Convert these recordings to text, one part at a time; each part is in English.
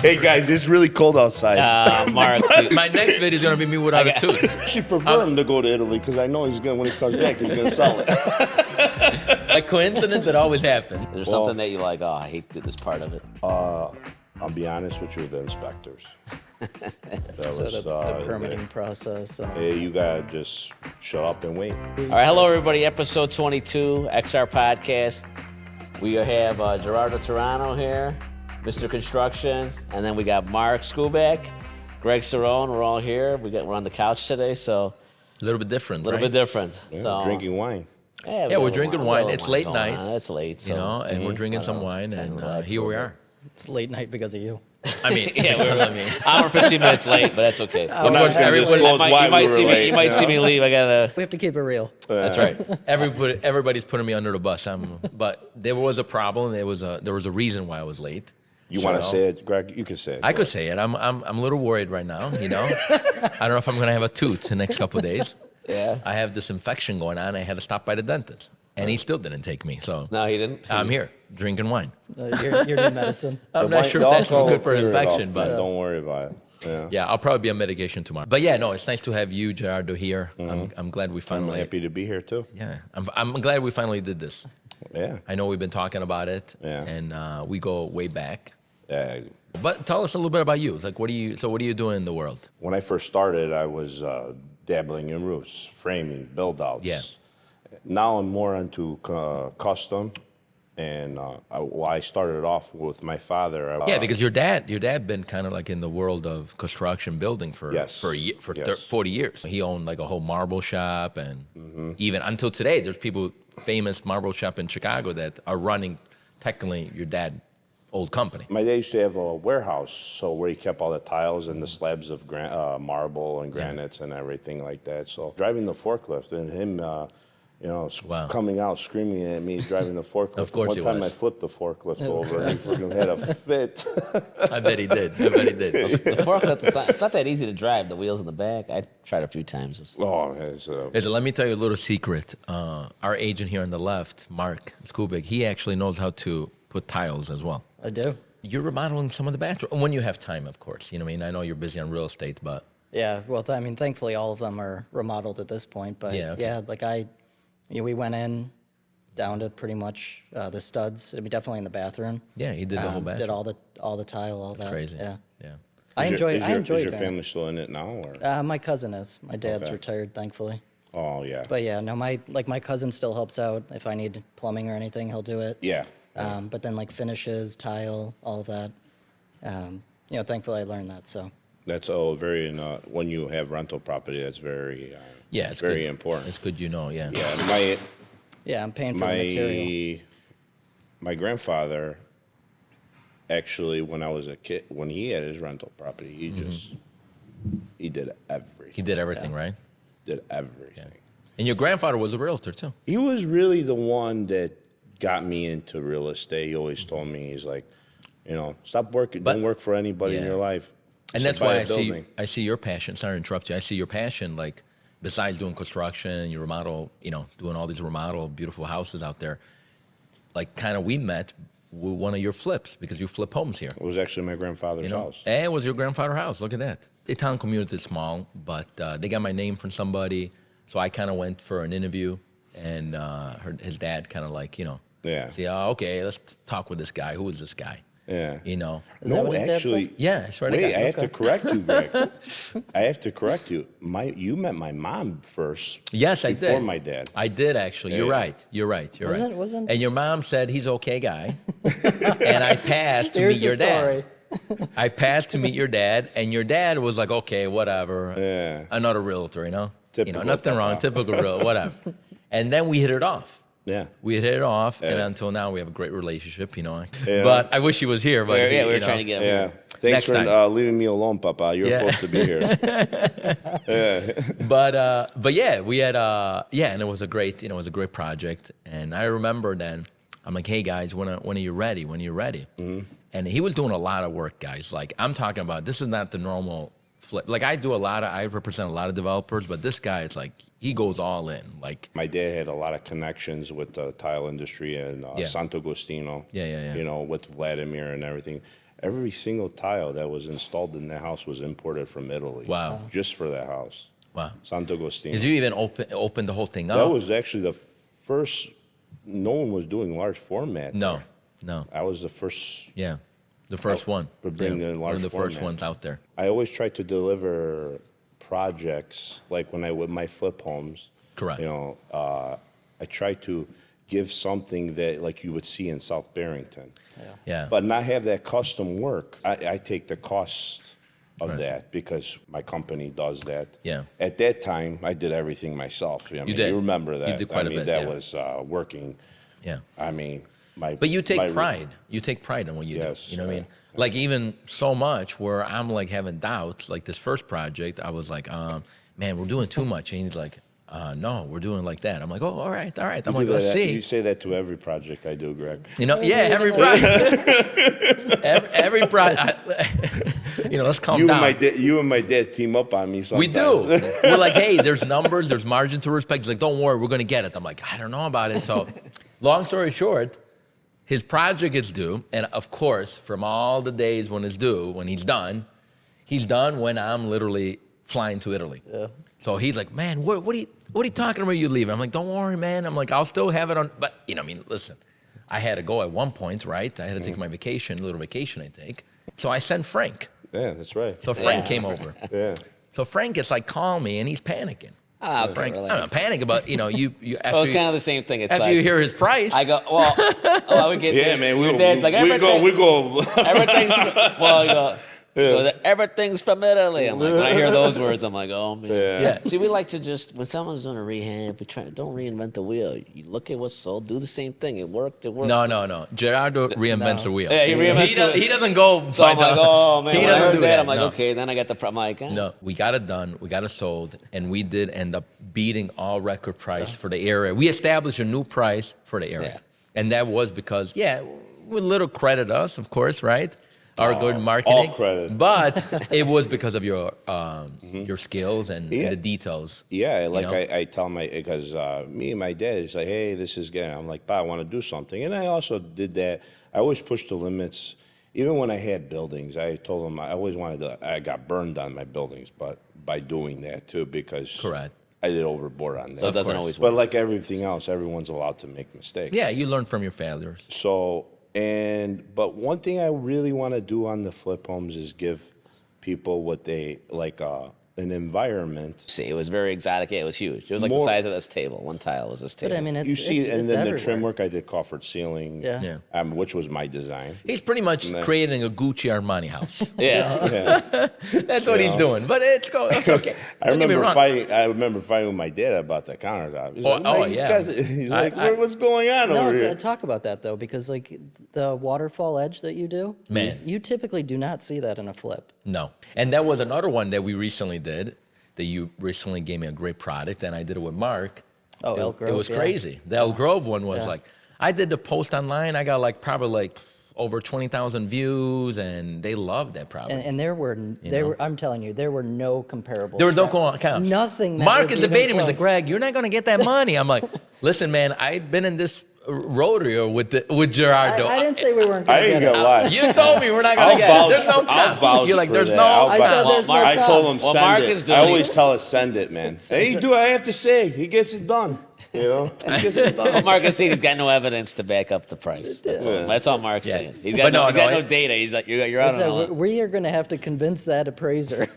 Hey guys, it's really cold outside. Mark, My next video is gonna be me without a tooth. She prefer him to go to Italy because I know he's gonna when he comes back he's gonna sell it. A coincidence that always happens. is there something that you like? Oh, I hate this part of it. I'll be honest with you, the inspectors. That So was the permitting process. hey, you gotta just shut up and wait. All right, hello everybody. Episode 22, XR Podcast. We have Gerardo Toronto here, Mr. Construction, and then we got Mark Skubak, Greg Cerrone. We're all here. We're on the couch today, so A little bit different, a little right? bit different. Yeah, So drinking wine. Yeah, Yeah, we're got a drinking little wine. wine It's late going night. on. It's late, so You know, and we're drinking some wine, and relax here a we little are. It's late night because of you. I mean, yeah, we're I mean, hour and 15 minutes late, but that's okay. We're not gonna everybody- disclose why we were late. You might see me leave. I gotta. We have to keep it real. That's right. everybody's putting me under the bus. But there was a problem. There was a reason why I was late. You want to say it, Greg? You can say it. I could say it. I'm a little worried right now. You know, I don't know if I'm gonna have a tooth the next couple of days. Yeah. I have this infection going on. I had to stop by the dentist, and he still didn't take me. So No, he didn't. I'm here drinking wine. Your new medicine. I'm not sure if that's good for an infection, but but don't worry about it. Yeah. yeah, I'll probably be on medication tomorrow. But yeah, no, it's nice to have you, Gerardo, here. I'm glad we I'm finally. happy to be here too. Yeah, I'm glad we finally did this. Yeah. I know we've been talking about it, Yeah. and we go way back. Yeah. But tell us a little bit about you. Like, what are you doing in the world? When I first started, I was dabbling in roofs, framing, build outs. Yeah. Now I'm more into custom, and I started off with my father. Yeah, because your dad been kind of like in the world of construction building for Yes. for Yes. 40 years. He owned like a whole marble shop, and even until today, there's people famous marble shop in Chicago that are running technically your dad old company. My dad used to have a warehouse, so where he kept all the tiles and the slabs of marble and granites and everything like that. So driving the forklift and him, Wow. coming out screaming at me driving the forklift. Of course One he time was. I flipped the forklift over and he freaking had a fit. I bet he did. I bet he did. The forklift, it's not that easy to drive. The wheels in the back. I tried a few times. Oh, it's, Listen, let me tell you a little secret. Our agent here on the left, Mark Skubik, he actually knows how to put tiles as well. I do. You're remodeling some of the bathrooms when you have time, of course. You know what I mean? I know you're busy on real estate, but Yeah. Well, I mean, thankfully, all of them are remodeled at this point. But Yeah, okay. like we went in down to pretty much the studs. I mean, definitely in the bathroom. yeah, he did the whole Did bathroom. all the tile, all that. Crazy. Yeah. Yeah. I enjoy Is your doing it. family still in it now? Or? My cousin is. My dad's Okay. retired, thankfully. Oh, yeah. But yeah, no, my cousin still helps out. If I need plumbing or anything, he'll do it. Yeah. But then like finishes, tile, all of that. Thankfully I learned that. So That's all very, when you have rental property, that's very, Yeah, it's very good. important. It's good you know, yeah. Yeah, yeah, I'm paying for the material. my grandfather, actually, when I was a kid, when he had his rental property, he did everything. He did everything, right? Did everything. And your grandfather was a realtor too. He was really the one that got me into real estate. He always told me, he's like, stop working. But- Don't work for anybody in Yeah. your life. And Just that's buy why a building. I see your passion. Sorry to interrupt you. I see your passion, like, besides doing construction and you remodel, doing all these remodel beautiful houses out there, like kind of we met with one of your flips because you flip homes here. It was actually my grandfather's house. And it was your grandfather's house. Look at that. The town community is small, but they got my name from somebody. So I kind of went for an interview, and his dad kind of like, Yeah. see, okay, let's talk with this guy. Who is this guy? Yeah. Is that No, what his dad actually, said? Yeah, I swear to wait, God. I have to correct you, Greg. I have to correct you. You met my mom first. Yes, I before did. my dad. I did actually. You're Yeah. right. You're right. You're right. Wasn't- And your mom said he's okay guy, and I passed to Here's meet your the story. dad. I passed to meet your dad, and your dad was like, okay, whatever. Yeah. Another realtor, Typical nothing wrong, papa. typical real, whatever. And then we hit it off. Yeah. We hit it off, and Yeah. until now we have a great relationship, Yeah. But I wish he was here. But We he, were trying to get him Yeah. here. Thanks Next for time. leaving me alone, Papa. You're Yeah. supposed to be here. But yeah, we had and it was a great project. And I remember then I'm like, hey guys, when are you ready? When are you ready? Mm-hmm. And he was doing a lot of work, guys. Like I'm talking about, this is not the normal flip. Like I represent a lot of developers, but this guy is like, he goes all in. Like My dad had a lot of connections with the tile industry and Yeah. Santo Agostino. Yeah. With Vladimir and everything. every single tile that was installed in that house was imported from Italy. Wow. Just for that house. Wow. Sant'Agostino. Did you even open the whole thing up? That was actually the first, no one was doing large format. no, there. no. I was the first. Yeah, the first one. We're bringing in one large of the first format. ones out there. I always try to deliver projects, like when I with my flip homes. Correct. You know, I try to give something that like you would see in South Barrington. Yeah. But not have that custom work. I take the cost of that because my company does that. Yeah. At that time, I did everything myself. I mean, did. You remember that? You did quite I a mean, bit, that yeah. was working. Yeah. I mean, my. But you take my- pride. You take pride in what you Yes, do. You know what I mean? Like even so much where I'm like having doubts. Like this first project, I was like, man, we're doing too much. And he's like, no, we're doing like that. I'm like, oh, all right. I'm You like, do let's that- see. You say that to every project I do, Greg. You know, yeah, every project. every project. You know, let's calm You down. and my dad team up on me We sometimes. do. We're like, hey, there's numbers, there's margin to respect. He's like, don't worry, we're going to get it. I'm like, I don't know about it. So, long story short, his project is due. And of course, from all the days when it's due, when he's done when I'm literally flying to Italy. Yeah. So he's like, man, what are you talking about you leaving? I'm like, don't worry, man. I'm like, I'll still have it on. But, you know, I mean, listen, I had to go at one point, right? I had to take my vacation, little vacation I take. So I sent Frank. Yeah, that's right. So Frank Yeah. came over. Yeah. So Frank gets like, call me, and he's panicking. Ah, okay, Frank, I'm relax. not panicking, but you know, you Well, after, it's kind of the same thing. It's after like you hear his price, I go, well, oh, we get Yeah, man. Your dad's like we everything. go. Everything's well, you go. Everything's from Italy. I'm like, when I hear those words, I'm like, oh man. Yeah. See, we like to just when someone's doing a rehab, don't reinvent the wheel. You look at what's sold, do the same thing. It worked. no. Gerardo reinvents the wheel. Yeah, he reinvents the- He doesn't go. So I'm like, oh man. He When I doesn't heard do that, that, I'm like, no. okay. Then I got the problem. Like, No, we got it done. We got it sold, and we did end up beating all record price for the area. We established a new price for the area, and that was because, with little credit us, of course, right? Our good marketing, all credit. but it was because of your skills and the details. Yeah, like know? I tell because me and my dad is like, hey, this is good. I'm like, "Pa, I want to do something. And I also did that. I always pushed the limits. Even when I had buildings, I told them I always wanted to, I got burned on my buildings, but by doing that too, because Correct. I did overboard on that. so it doesn't course. always work. But like everything else, everyone's allowed to make mistakes. Yeah, you learn from your failures. So, but one thing I really want to do on the flip homes is give people what they like an environment. See, it was very exotic. Yeah, it was huge. It was like the More- size of this table. One tile was this table. But I mean, it's You see, it's, and it's then everywhere. the trim work I did coffered ceiling, Yeah. which was my design. He's pretty much creating a Gucci Armani house. yeah. Yeah. That's what he's doing. But it's okay. I Don't get me remember wrong. fighting. I remember fighting with my dad about the countertop. He's like, "Man, you yeah. guys-" he's like, I- what's going on No, over here? talk about that though, because like the waterfall edge that you do, Man. you typically do not see that in a flip. No. And that was another one that we recently did, that you recently gave me a great product, and I did it with Mark. Oh, Elk Grove. It was yeah. crazy. The Elk Grove one was Yeah. like, I did the post online. I got like probably like over 20,000 views, and they loved that product. And there were I'm telling you, there were no comparables. There was no account. Nothing. That Mark was is even debating. He's like, close. Greg, you're not going to get that money. I'm like, listen, man, I've been in this rodeo with Gerardo. I didn't say we weren't I going to ain't get gonna it. lie. You told me we're not I'll going to get it. vouch. There's no I'll count. vouch You're like, for there's that. no I'll I vouch. said there's no I told him Well, send Mark it. is doing I it. always tell us send it, man. Hey, do I have to say he gets it done? You know, he gets it Well, done. Mark is saying he's got no evidence to back up the price. That's all Mark's Yeah. saying. He's But got no, he's got no, no data. He's like, you're I out said, on a we are going to have to convince that appraiser.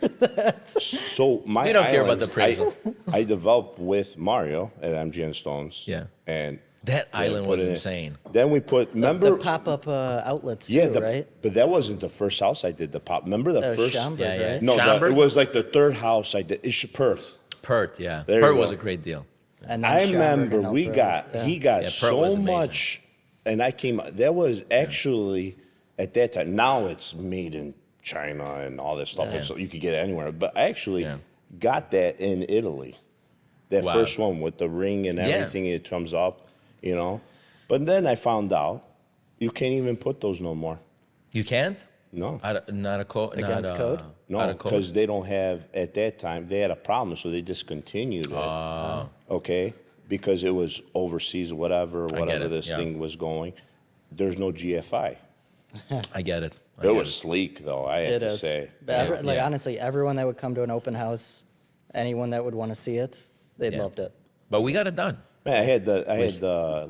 So my We don't care about the islands, appraisal. I developed with Mario at MGN Stones. Yeah. and That island put was it in. insane. Then we put the remember pop-up outlets too, yeah, right? but that wasn't the first house I did the pop. Remember the first? Schaumburg, Yeah, yeah. right? No, Schaumburg? it was like the third house I did. It's Perth. Perth, yeah. There you Perth go. was a great deal. And then I Schaumburg remember and we Elk got Grove. he got Yeah, Perth so was amazing. much, and I came. That was actually at that time. Now it's made in China and all this stuff, and so you could get it anywhere. But I actually Yeah. got that in Italy. That Wow. first one with the ring and Yeah. everything, it comes up, you know. But then I found out you can't even put those no more. You can't? No. Not a code. Against code? No, Out of code? because they don't have, at that time, they had a problem, so they discontinued it. Okay? Because it was overseas, whatever it, this yeah. thing was going. There's no GFI. I get it. It was sleek, though. I have It to is. say. But like Yeah. honestly, everyone that would come to an open house, anyone that would want to see it, they Yeah. loved it. But we got it done. Man,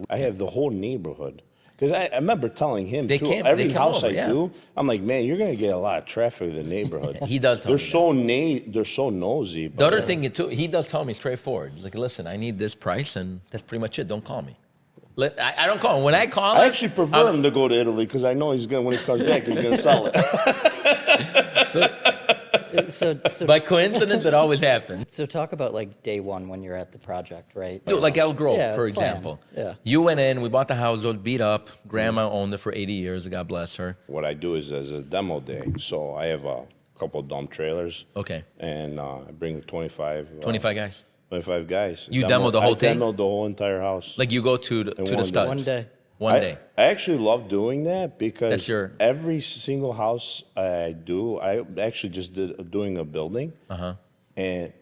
I have the whole neighborhood. Because I remember telling him They too. came- Every they come house over, I yeah. do, I'm like, man, you're gonna get a lot of traffic in the neighborhood. He does tell They're me so they're so nosy. The But other thing too, he does tell me straightforward. He's like, listen, I need this price, and that's pretty much it. Don't call me. I don't call him. When I call him, I actually prefer him to go to Italy because I know he's gonna, when he comes back, he's gonna sell it. So by coincidence, it always happens. so talk about like day one when you're at the project, right? Dude, like Elk Grove, Yeah, for plan. example. Yeah. You went in, we bought the house, it was beat up. Grandma owned it for 80 years, God bless her. What I do is as a demo day, so I have a couple dump trailers. Okay. And I bring 25. 25 guys. 25 guys. You demoed the whole thing? I demoed the whole entire house. Like you go to the one day. studs. One day. One day. I actually love doing that because That's your- every single house I do, I actually just did doing a building, and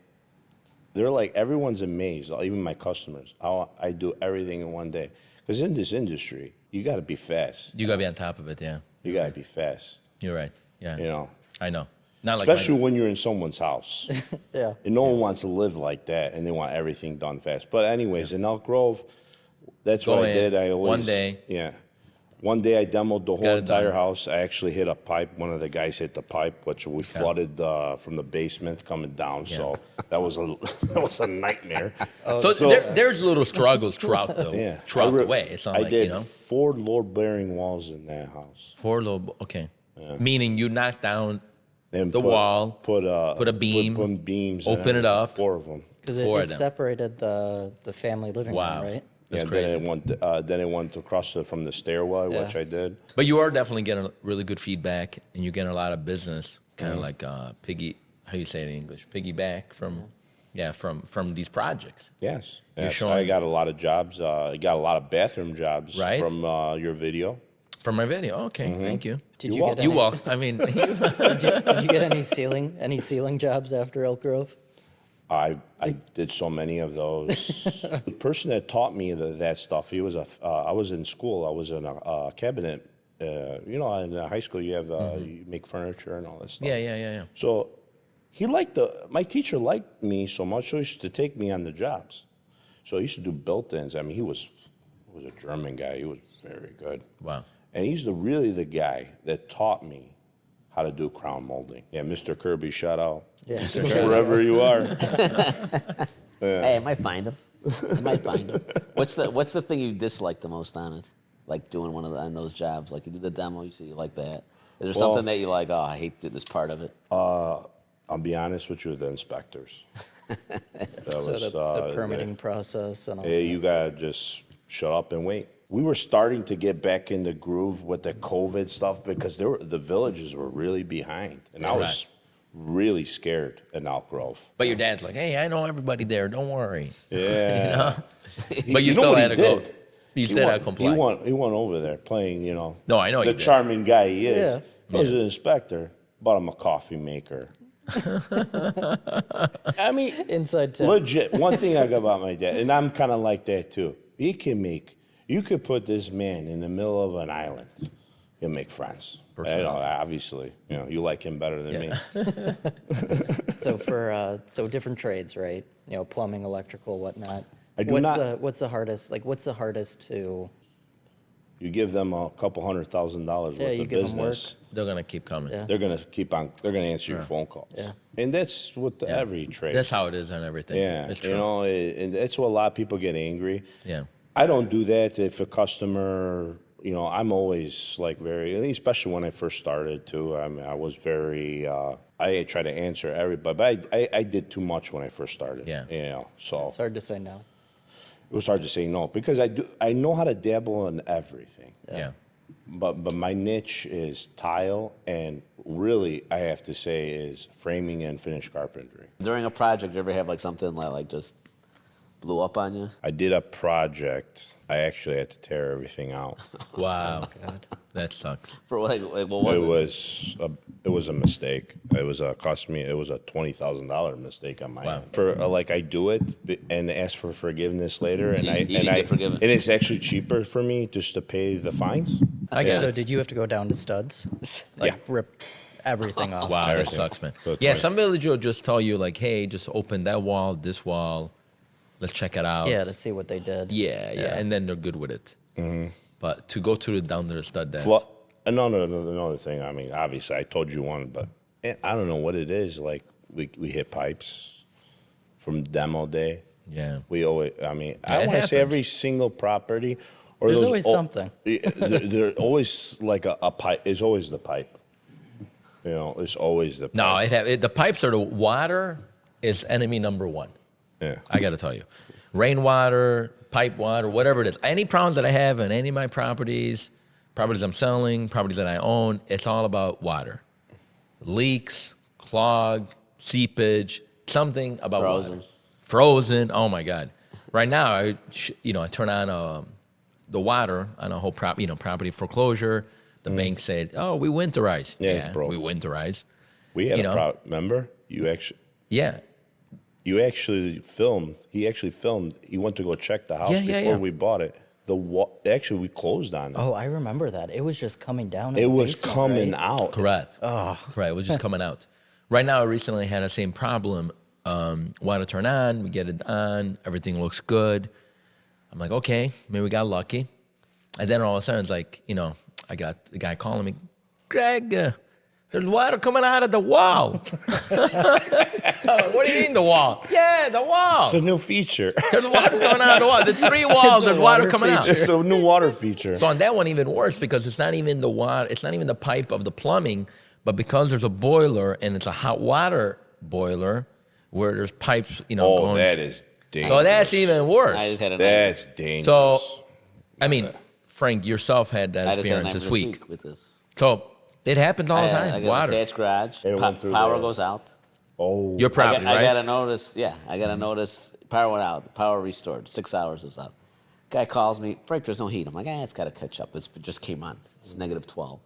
they're like everyone's amazed, even my customers, how I do everything in one day. Because in this industry, you got to be fast. You gotta be on top of it, yeah. You got to be fast. You're right. Yeah. You know, I know. Not like especially when you're in someone's house. Yeah. And no one wants to live like that, and they want everything done fast. But anyways, in Elk Grove, that's Go what I in, did. I always one day. yeah. One day I demoed the Got whole it entire done. house. I actually hit a pipe. One of the guys hit the pipe, which we flooded from the basement coming down. So that was a that was a nightmare. So, there's little struggles throughout the Yeah, throughout I the way. It's not I like, did you know. 4 load-bearing walls in that house. 4 little okay. Meaning you knock down And The wall, put a beam, put beams. open in it up. 4 of them. Because Four it of them. separated the family living Wow. room, right? That's Yeah, crazy. then it went across from the stairwell, Yeah. which I did. But you are definitely getting really good feedback, and you're getting a lot of business, kind Mm-hmm. of like piggy. How you say it in English? Piggyback from, from these projects. Yes. You're Yes, showing- I got a lot of jobs. I got a lot of bathroom jobs Right. from your video. From my video. Okay, thank you. Did You you walk- get You any, walk. I mean, did you get any ceiling jobs after Elk Grove? I did so many of those. The person that taught me that stuff, he was I was in school. I was in a cabinet. You know, in high school, you have you make furniture and all that stuff. yeah. So he liked my teacher liked me so much, so he used to take me on the jobs. So he used to do built-ins. I mean, he was a German guy. He was very good. Wow. And he's really the guy that taught me how to do crown molding. Yeah, Mr. Kirby, shout out. Yeah. Wherever you are. Hey, I might find him. I might find him. What's the thing you dislike the most on it? Like doing on those jobs, like you did the demo, you see, you like that. Is there something that you like? Oh, I hate this part of it. I'll be honest with you, the inspectors. That So was, the permitting process and all. Hey, you gotta just shut up and wait. We were starting to get back in the groove with the COVID stuff because the villages were really behind, and I was really scared in Elk Grove. But your dad's like, hey, I know everybody there. Don't worry. Yeah, But you know still what he had to go. did? You still had to comply. He went over there playing, you know. No, I know the you did. charming guy he is. Yeah. He was an inspector. Bought him a coffee maker. I mean, Inside tip. legit. One thing I got about my dad, and I'm kind of like that too. You could put this man in the middle of an island. He'll make friends. You know, obviously, you know, you like him better than me. So for so different trades, right? You know, plumbing, electrical, whatnot. I do not- What's the hardest? Like, what's the hardest to? You give them a couple $100,000 worth Yeah, you of give 'em business. They're going to keep coming. Yeah. They're gonna keep on. They're gonna answer your phone calls. Yeah. And that's with every trade. That's how it is on everything. Yeah, It's true. you know, and that's what a lot of people get angry. Yeah. I don't do that if a customer, you know, I'm always like very, especially when I first started too. I mean, I was very, I try to answer everybody, but I did too much when I first started. Yeah. You know, so It's hard to say no. it was hard to say no because I know how to dabble in everything. Yeah. But my niche is tile, and really, I have to say, is framing and finished carpentry. During a project, you ever have like something that like just blew up on you? I did a project. I actually had to tear everything out. Wow. God. That sucks. For like what was it? It was a mistake. It was a $20,000 mistake on my Wow. end. For like I do it and ask for forgiveness later, and You I didn't and I get forgiven. and it's actually cheaper for me just to pay the fines I get So it. did you have to go down to studs? Like Yeah. rip everything off. Wow, that Everything. sucks, man. Good Yeah, point. some village will just tell you like, hey, just open that wall, this wall. Let's check it out. Yeah, to see what they did. yeah, and then they're good with it. Mm-hmm. But to go to the down to the stud that. Another thing. I mean, obviously, I told you one, but I don't know what it is. Like we hit pipes from demo day. Yeah. We always. I mean, I That don't want to say happens. every single property. Or There's those always something. They're always like a pipe. It's always the pipe. You know, it's always the pipe. No, the pipes are the water is enemy number one. Yeah. I got to tell you, rainwater, pipe water, whatever it is. Any problems that I have in any of my properties I'm selling, properties that I own, it's all about water. Leaks, clog, seepage, something about Frozen. water. Frozen. Oh my God. Right now, I turn on the water on a whole property foreclosure. The bank said, "Oh, we winterize." Yeah, bro. we winterize. We had You a know. problem. Remember, Yeah, you actually filmed. He actually filmed. He went to go check the house Yeah, yeah, before yeah. we bought it. Actually, we closed on it. Oh, I remember that. It was just coming down. in It the was basement, coming right? out. correct. Correct. It was just coming out. Right now, I recently had the same problem. Water turn on, we get it on, everything looks good. I'm like, okay, maybe we got lucky. And then all of a sudden, it's like, I got the guy calling me, Greg, there's water coming out of the wall. What do you mean the wall? Yeah, the wall. It's a new feature. There's water coming out of the wall. There's 3 walls. a There's water water coming out. It's a new water feature. So on that one, even worse because it's not even the water. It's not even the pipe of the plumbing, but because there's a boiler and it's a hot water boiler where there's pipes, Oh, going. that is dangerous. So that's even worse. I just had a nightmare. That's dangerous. So, I mean, Frank, yourself had that I just had a experience nightmare this week. with this. So it happens all the I time. got an Water. attached garage. It went through Power there. goes out. oh, Your property, I right? got a notice. Yeah, I got a notice. Power went out. Power restored. 6 hours was out. Guy calls me. Frank, there's no heat. I'm like, it's got to catch up. It just came on. It's negative 12.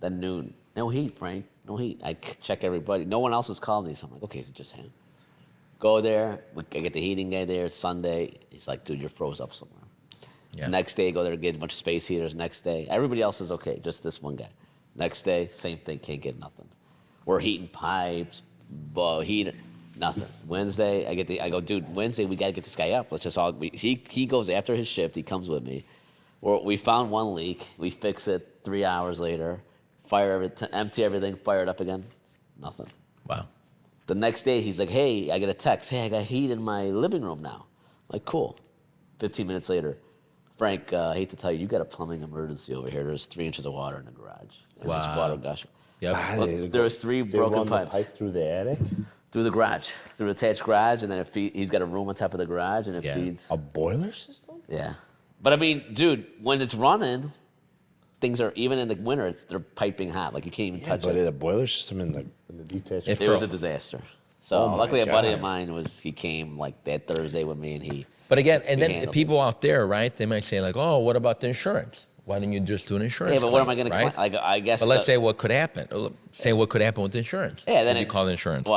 Then noon. No heat, Frank. No heat. I check everybody. No one else was calling me. So I'm like, okay, is it just him? Go there. I get the heating guy there. It's Sunday. He's like, dude, you're froze up somewhere. Yeah. Next day, go there, get a bunch of space heaters. Next day, everybody else is okay. Just this one guy. Next day, same thing. Can't get nothing. We're heating pipes, heat, nothing. Wednesday, I go, dude. Wednesday, we got to get this guy up. Let's just all. He goes after his shift. He comes with me. We found one leak. We fix it. 3 hours later, empty everything, fire it up again. Nothing. Wow. The next day, he's like, hey, I get a text. Hey, I got heat in my living room now. I'm like, cool. 15 minutes later, Frank, I hate to tell you, you got a plumbing emergency over here. There's 3 inches of water in the garage. And there's Wow. water gushing. Yep. Well, there's 3 They broken run pipes the pipe through the attic. through the garage, through the attached garage, and then he's got a room on top of the garage, and it Yeah. feeds. A boiler system? Yeah. But I mean, dude, when it's running, things are, even in the winter, they're piping hot. Like you can't even Yeah, touch but it. a boiler system in the detached. If- It was Fro- a disaster. So Oh my luckily, a buddy God. of mine he came like that Thursday with me, and he. But again, and We then handled people out there, right? They might say like, "Oh, what about the insurance? Why don't you just do an insurance?" Yeah, but what am I claim, going to right? claim? Like, I guess. But let's say what could happen. Say what could happen with insurance. Yeah, then If you call it insurance. Well,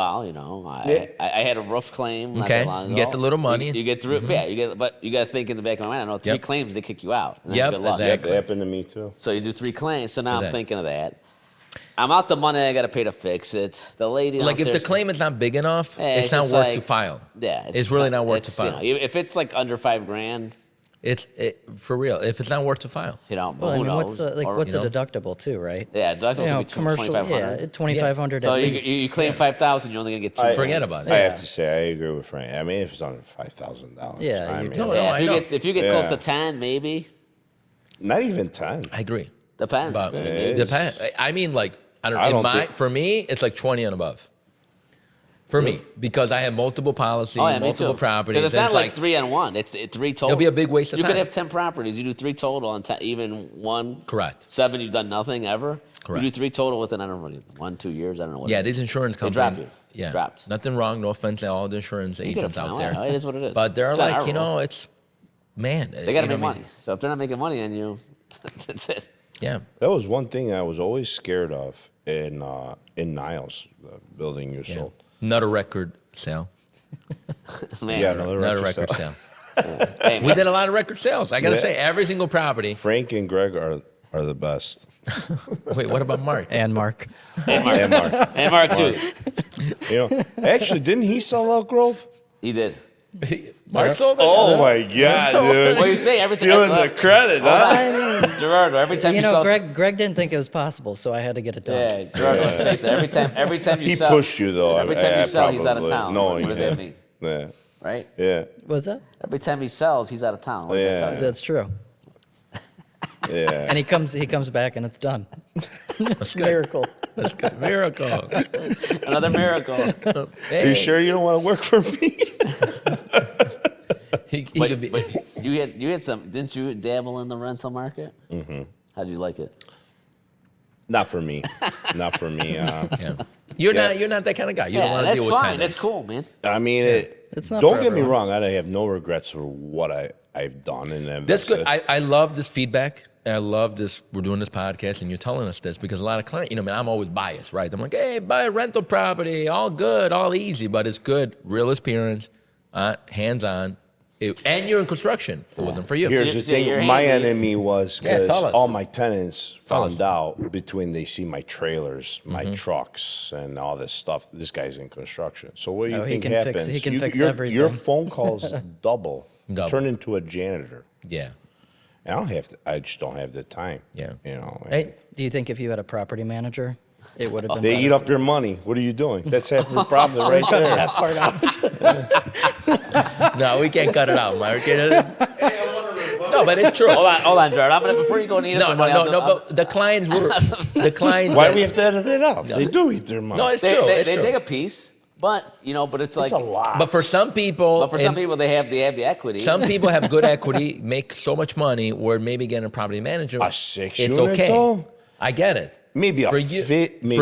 I had a roof claim. Not Okay, that long you ago. get the little money. You get through. Yeah, you get. But you got to think in the back of my mind. I know 3 Yep. claims they kick you out. And then Yep, good luck. exactly. That happened to me too. So you do 3 claims. So now I'm Exactly. thinking of that. I'm out the money I got to pay to fix it. The lady. Like if the downstairs- claim is not big enough, Yeah, it's not just worth like- to file. Yeah, it's just really not worth to it's, file. if it's like under $5,000, For real. If it's not worth to file, but Well, I who mean, knows? what's you a know? deductible too, right? Yeah, deductible You know, could be commercial, 2,500. yeah, 2,500 So at you, least. you claim 5,000, you only gonna get 2. forget about it. I have to say, I agree with Frank. I mean, if it's under $5,000, Yeah, I you mean, do. No, Yeah, I know. if you get close Yeah. to 10, maybe not even 10. I agree. depends. But I mean, it depend. I mean, like I don't. I in don't my think- for me, it's like 20 and above. For me, because I have multiple policies, Oh yeah, me multiple too. properties. Because it's and not like 3 on 1. It's 3 total. It'll be a big waste of You time. could have 10 properties. You do 3 total on even 1. Correct. 7, you've done nothing ever. Correct. You do 3 total within, I don't know, 1, 2 years. I don't know what. Yeah, it is. these insurance They companies. dropped you. Yeah, Dropped. nothing wrong. No offense to all the insurance You could agents have out found there. out. It is what it is. But they're It's not like, our you know, rule. it's man. They got to make money. So if they're not making money on you, that's it. Yeah. That was one thing I was always scared of in Niles, the building you Yeah. sold. Not a record sale. Man, Yeah, another Not a record record sale. sale. hey, We man. did a lot of record sales. I gotta Yeah. say, every single property. Frank and Greg are are the best. Wait, what about Mark? And Mark. And Mark. And Mark too. You know, actually, didn't he sell Elk Grove? He did. Mark sold it. Oh my God, dude! What do you say? Everything Stealing the credit, huh? Gerardo, every time you, You know, sell, Greg didn't think it was possible, so I had to get it done. yeah, Gerardo, let's face it. Every time you He sell, pushed you though. Every time Yeah, you sell, he's out of probably. town. No, What he does that didn't. mean? Yeah, Right? yeah, What's that? Every time he sells, he's out of town. What does that Yeah. tell you? That's true. yeah. And he comes back and it's done. Miracle. That's good. Miracle. Another miracle. Are Hey, you sure you don't want to work for me? he But, could be. but you had some. Didn't you dabble in the rental market? Mm-hmm. How did you like it? Not for me. Not for me. Yeah. You're not that kind of guy. You don't Yeah, want to that's deal with fine. tenants. That's cool, man. I mean, It's not don't for get me everyone. wrong. I have no regrets for what I've done and invested. That's good. I love this feedback. And I love this. We're doing this podcast, and you're telling us this because a lot of clients, I'm always biased, right? I'm like, hey, buy a rental property, all good, all easy, but it's good, real experience, hands-on, and you're in construction. It wasn't for you. Here's the So you're thing. My handy. enemy was Yeah, because tell us. all my tenants Tell found us. out between they see my trailers, my Mm-hmm. trucks, and all this stuff. This guy's in construction. So what do you Oh, he think can happens? fix- he can fix your everything. phone calls double. Double. Turn into a janitor. Yeah. And I just don't have the time. Yeah. You know. Hey, Do you think if you had a property manager, it would have been They better? eat up your money. What are you doing? That's half your profit right there. that part out. no, we can't cut it out, Mark. No, but it's true. Hold on, Gerard. Before you go and eat up No, the no, money, no, no. But the clients were the clients. Why do we have to edit it out? They do eat their money. No, it's They, true. they, it's they true. take a piece, but but it's like. It's a lot. But for some people, But for some and people, they have the equity. some people have good equity, make so much money, where maybe getting a property manager, A six it's unit, okay. though? I get it. Maybe a For you, fit. Maybe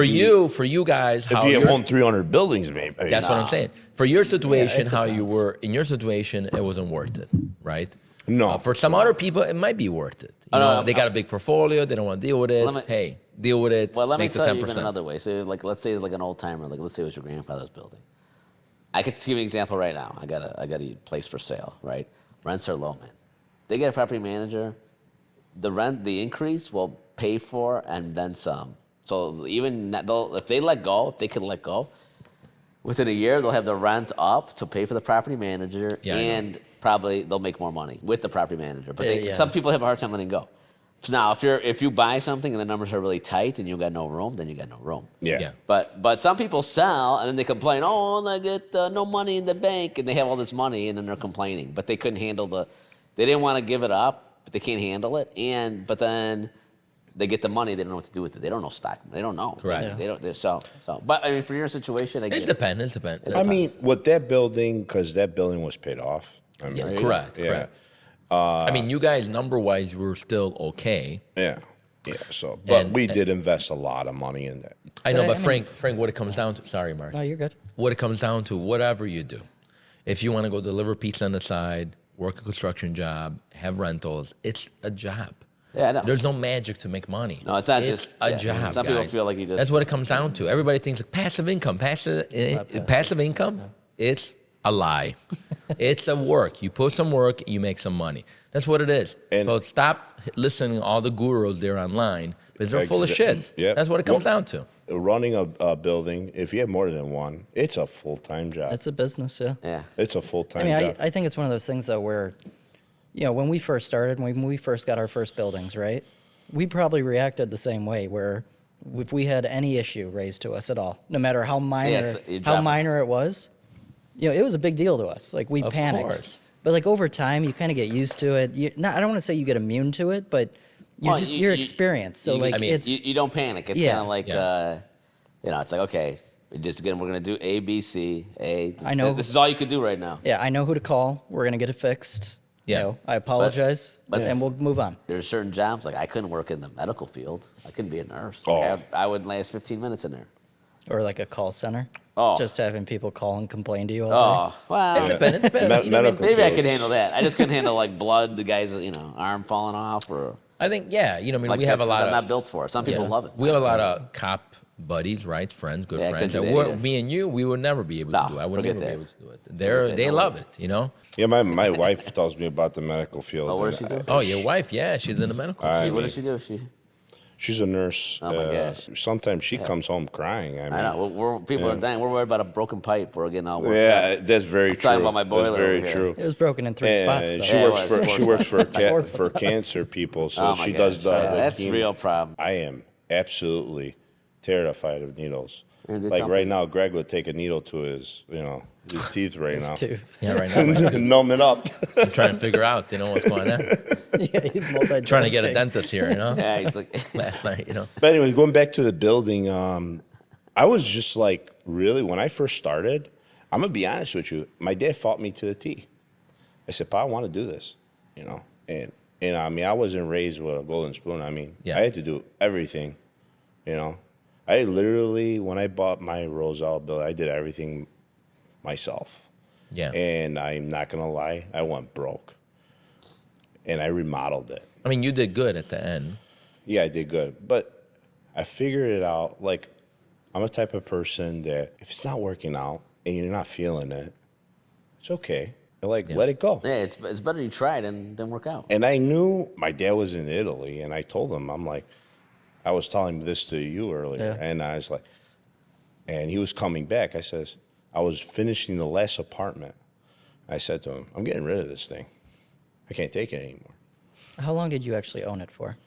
for you guys, If how you you're- own 300 buildings, maybe. that's what I'm saying. For your situation, it how you depends. were in your situation, it wasn't worth it, right? No. For some other people, it might be worth it. You Oh, no, know, they got a big portfolio, they don't want to deal with it. Let me- Hey, deal with it. Well, let me make the tell you 10%. even another way. So, like, let's say it's like an old timer. Like, let's say it was your grandfather's building. I could give you an example right now. I got a place for sale. Right, rents are low, man. They get a property manager. The increase will pay for and then some. So even if they let go, if they can let go, within a year they'll have the rent up to pay for the property manager, Yeah, I know. and probably they'll make more money with the property manager. But Yeah, yeah. some people have a hard time letting go. So now, if you buy something and the numbers are really tight and you got no room, then you got no room. Yeah. Yeah. But some people sell and then they complain, oh, I get no money in the bank, and they have all this money and then they're complaining, but they couldn't handle they didn't want to give it up, but they can't handle it, but then they get the money, they don't know what to do with it. They don't know stock, they don't know. Correct. They don't. So. But I mean, for your situation, I It get it. depends. It depends. I mean, with that building, because that building was paid off. I mean, Yeah, correct. Yeah. Correct. I mean, you guys number-wise were still okay. Yeah. Yeah. So, but And- we did invest a lot of money in that. I know, But I but mean- Frank, what it comes down to. Sorry, Mark. No, you're good. What it comes down to, whatever you do, if you want to go deliver pizza on the side, work a construction job, have rentals, it's a job. Yeah, I know. There's no magic to make money. No, it's not just- a yeah. job. Some people guys. feel like you just- That's what it comes down to. Everybody thinks like passive income. Passive income. It's a lie. It's a work. You put some work, you make some money. That's what it is. And- so stop listening to all the gurus there online because they're full of shit. Yep. That's what it comes Well- down to. Running a building, if you have more than one, it's a full-time job. It's a business, yeah. Yeah. It's a full-time I mean, job. I think it's one of those things though where, when we first started, when we first got our first buildings, right? We probably reacted the same way where if we had any issue raised to us at all, no matter how you drop it. minor it was, it was a big deal to us. Like we Of panicked. course. But like over time, you kind of get used to it. I don't want to say you get immune to it, but Well, you're experienced. So like I mean, it's you don't panic. It's Yeah. kind of like, Yeah. it's like, okay, we're going to do A, B, C, A. I know. This is all you could do right now. I know who to call. We're gonna get it fixed. Yeah. I apologize, but- and we'll move on. There's certain jobs, like I couldn't work in the medical field. I couldn't be a nurse. Oh. I wouldn't last 15 minutes in there. Or like a call center. Oh. Just having people call and complain to you all day. Oh, well, It depends. Me- medical maybe I could fields. handle that. I just couldn't handle like blood, the guy's, arm falling off, or I think, yeah, like we have a lot I'm of. not built for it. Some people Yeah. love it. We have a lot of cop buddies, right? Friends, good Yeah, I friends. couldn't And do that we're- either. me and you, we would never be able No, to do it. I would forget never be that. able to do it. Forget that, They no love way. it. Yeah, my wife tells me about the medical field. Oh, what does and she do? Oh, your wife, yeah, she's in the medical. I field. What mean, does she do? She's a nurse. Oh, my gosh. Sometimes she comes home crying. I mean, I know. People are dying. We're worried about a broken pipe. We're getting all worked up. yeah, that's very true. talking about my boiler That's very over here. true. It was broken in 3 spots, though. She Yeah, it works was. for she works for Four. for cancer people, so Oh, my she gosh. does the That's a chemo. real problem. I am absolutely terrified of needles. You're in good Like company. right now, Greg would take a needle to his his teeth right His now, tooth. Yeah, right now numb it up. I'm trying to figure out, what's going on. Yeah, he's multitasking. Trying to get a dentist here, Yeah, he's like, last night, But anyways, going back to the building, I was just like, really, when I first started, I'm gonna be honest with you. My dad fought me to the T. I said, "Pa, I want to do this," and I mean, I wasn't raised with a golden spoon. I mean, Yeah. I had to do everything, I literally, when I bought my Roselle building, I did everything myself. Yeah. And I'm not gonna lie, I went broke, and I remodeled it. I mean, you did good at the end. Yeah, I did good. But I figured it out. Like, I'm a type of person that if it's not working out and you're not feeling it, it's okay. Like, let it go. yeah, it's better you try than work out. And I knew my dad was in Italy, and I told him, I'm like, I was telling this to you earlier, Yeah. and I was like, and he was coming back. I says, I was finishing the last apartment. I said to him, I'm getting rid of this thing. I can't take it anymore. How long did you actually own it for?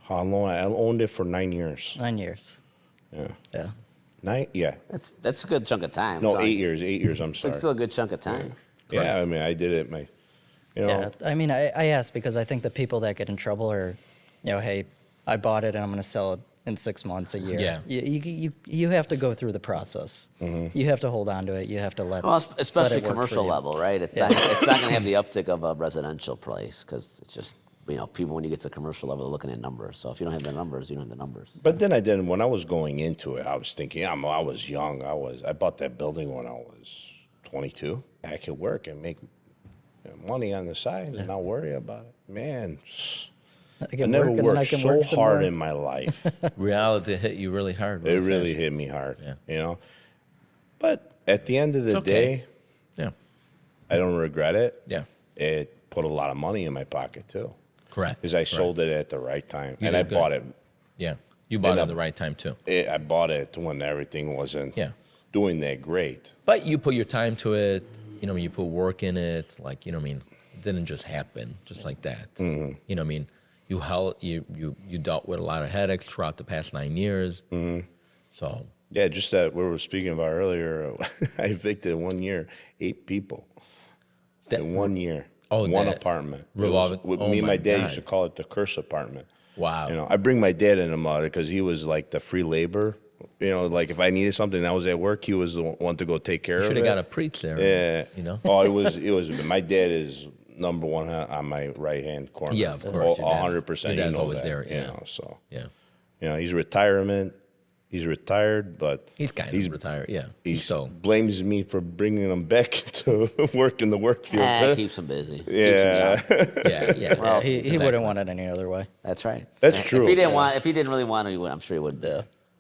How long? I owned it for 9 years. 9 years. Yeah. Yeah. 9? Yeah. That's a good chunk of time. No, It's 8 years. 8 years, I'm It's sorry. still a good chunk of time. Yeah, I mean, I did it. Yeah. I mean, I ask because I think the people that get in trouble are, hey, I bought it and I'm going to sell it in 6 months, a year. Yeah. You have to go through the process. You have to hold on to it. You have to let. Well, let especially it work for commercial you. level, right? It's not going to have the uptick of a residential place because it's just people when you get to commercial level, they're looking at numbers. So if you don't have the numbers, you don't have the numbers. But then I didn't. When I was going into it, I was thinking, I was young. I bought that building when I was 22. I could work and make money on the side and not worry about it. Man, I I can never work and then I worked can so work some hard more. in my life. Reality hit you really hard. It really fast. hit me hard, Yeah. But at the end of the It's okay. day, Yeah. I don't regret it. Yeah. It put a lot of money in my pocket too, Correct. because I Correct. sold it at the right time, You and I did good. bought it. Yeah. You bought it I- at the right time too. I bought it when everything wasn't Yeah. doing that great. But you put your time to it. You put work in it. Like, it didn't just happen just like that. Mm-hmm. You dealt with a lot of headaches throughout the past 9 years. Mm-hmm. So Yeah, just that we were speaking about earlier. I evicted 1 year 8 people That- in 1 year. Oh, one that apartment. It revolving- was- oh me and my my dad God. used to call it the curse apartment. wow. I bring my dad in about it because he was like the free labor. Like if I needed something, and I was at work. He was the one to go take care of Should it. have got a preach there. Yeah. Oh, it was. My dad is number one on my right hand corner. Yeah, of course, your dad- 100%. your dad's you know always that, there, yeah. So Yeah. he's retirement. He's retired, but He's kind of retired. Yeah. he So blames me for bringing him back to work in the work field. It keeps them busy. Keeps 'em Yeah. young. yeah. Yeah, he Exactly. wouldn't want it any other way. That's right. That's If true. he didn't really want to, I'm sure he would.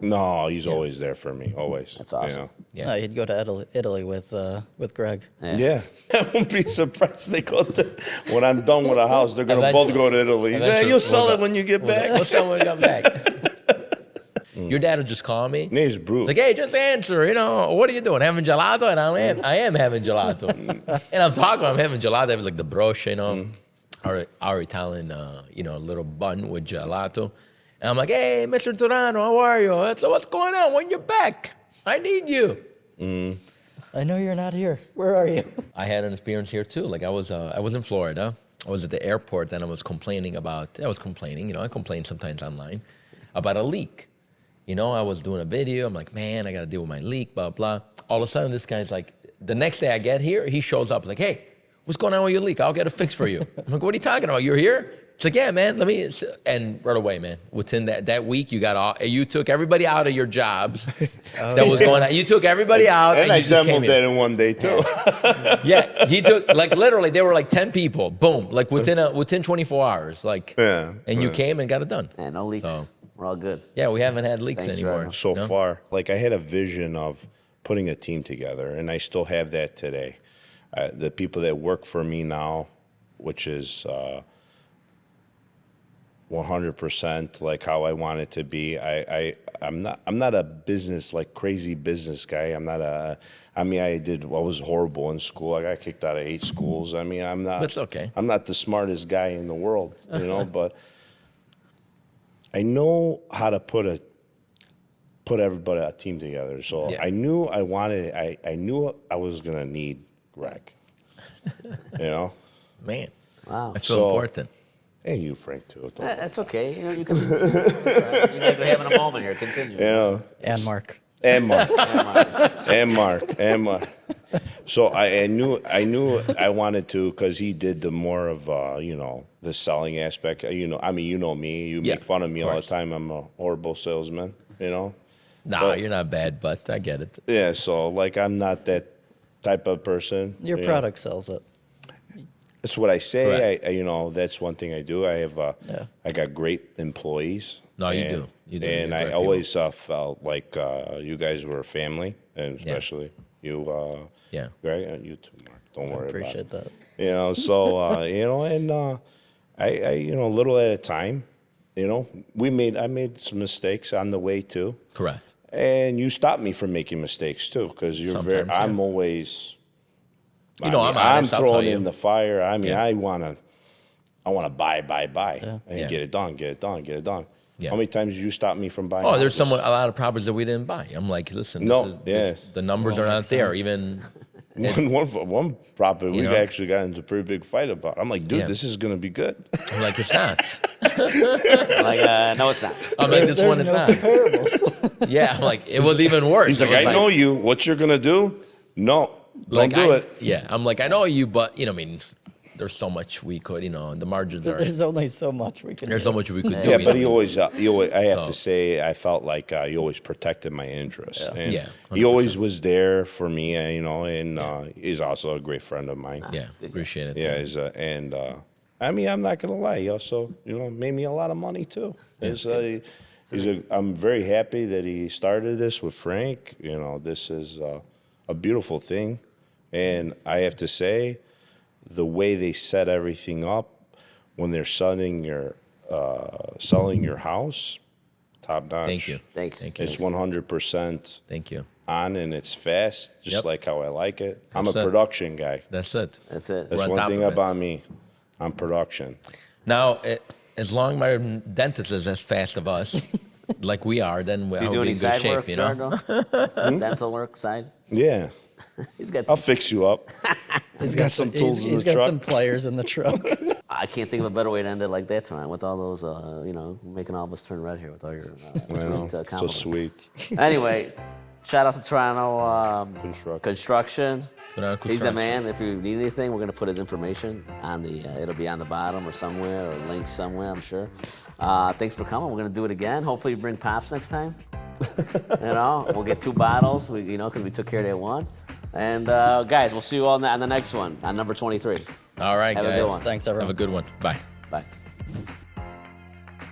No, he's always there for me. Always. That's awesome. Yeah. No, he'd go to Italy with Greg. Yeah. I won't be surprised they go to, when I'm done with a house, they're going to both Eventually. go to Italy. Yeah, Eventually, you'll sell we'll it go- when you get back. We'll sell when we come back. Your dad would just call me. He's brutal. Like, hey, just answer. What are you doing? Having gelato? And I am having gelato. And I'm talking. I'm having gelato. It was like the broche, our Italian, little bun with gelato. And I'm like, hey, Mr. Turano, how are you? So what's going on? When you're back, I need you. I know you're not here. Where are you? I had an experience here too. Like I was in Florida. I was at the airport and I was complaining. I complain sometimes online about a leak. I was doing a video. I'm like, man, I got to deal with my leak, blah, blah. All of a sudden, this guy's like, the next day I get here, he shows up. He's like, hey, what's going on with your leak? I'll get it fixed for you. I'm like, what are you talking about? You're here? It's like, yeah, man, and right away, man, within that week, you took everybody out of your jobs that was going on. You took everybody out And and I you just came demoed in. that in one day, too. Yeah, he took literally there were 10 people, boom, within 24 hours, Yeah, and you came and got it done. Yeah, no leaks. So- We're all good. Yeah, we haven't had leaks Thanks, anymore. Trevor. So No? far. Like I had a vision of putting a team together, and I still have that today. The people that work for me now, which is 100% like how I want it to be. I'm not a business like crazy business guy. I was horrible in school. I got kicked out of 8 schools. I mean, That's okay. I'm not the smartest guy in the world, but I know how to put everybody, a team together. So Yeah. I knew I knew I was going to need Greg, Man, Wow. I feel So- important. and you, Frank, too. That's okay. You can. You guys are having a moment here. Continue. And Mark. And Mark. and Mark. So I knew I wanted to, because he did the more of the selling aspect. I mean, you know me. You Yeah, make fun of me of all the course. time. I'm a horrible salesman. Nah, Well- you're not bad, but I get it. Yeah. So like, I'm not that type of person. Your you know. product sells it. That's what I say. Correct. That's one thing I do. I have Yeah. I got great employees. No, you do. You do. And You're I great always felt like you guys were a family, and especially you, Yeah. Greg, and you too, Mark. Don't I worry appreciate about it. that. So and I little at a time, I made some mistakes on the way too, Correct. and you stopped me from making mistakes too, because you're Sometimes, yeah. I'm always. I'm honest, I'll throwing tell in you. the fire. I mean, Yeah. I wanna buy, and Yeah. get it done. Yeah. How many times did you stop me from buying? Oh, there's houses? a lot of properties that we didn't buy. I'm like, listen, No, the numbers are not makes there. sense. Even One property we know? actually got into a pretty big fight about. I'm like, dude, Yeah. this is gonna be good. I'm like, it's not. Like, no, it's not. I'm like, this There's one is no not. comparables. Yeah, I'm like, it was even worse. He's It like, was I know you. What you're gonna do? No, don't do it. Yeah, I'm like, I know you, but I mean, there's so much we could, the margins are. There's only so much we can There's do. so much we could do. Yeah, you but know? he always, I have So- to say, I felt like he always protected my interests. And Yeah, he always was there for me, and he's also a great friend of mine. Yeah, appreciate it. Yeah, I mean, I'm not gonna lie. He also, made me a lot of money too. I'm very happy that he started this with Frank. This is a beautiful thing, and I have to say, the way they set everything up when they're selling your house, top notch. Thank you. Thanks. Thank you. It's 100% Thank you. on, and it's fast, just Yep. like how I like it. I'm a That's it. production guy. That's it. That's it. That's We're on one top thing of it. about me. I'm production. Now, as long my dentist is as fast of us, like we are, then Do you I'll do be any in side good shape, work, you know? Gerardo? Dental work side? Yeah, He's got I'll some, fix you up. He's got some tools in He's the got truck. some pliers in the truck. I can't think of a better way to end it like that, Toronto, with all those, making all of us turn red here with all your I know, sweet so compliments. sweet. Anyway, shout out to Toronto Construction. Toronto He's the Construction. man. If you need anything, we're going to put his information on it'll be on the bottom or somewhere, or links somewhere, I'm sure. Thanks for coming. We're going to do it again. Hopefully you bring Pops next time. We'll get 2 bottles, because we took care of that one. And guys, we'll see you all on the next one, on number 23. All right, Have a guys. good one. Thanks, everyone. Have a good one. Bye. Bye.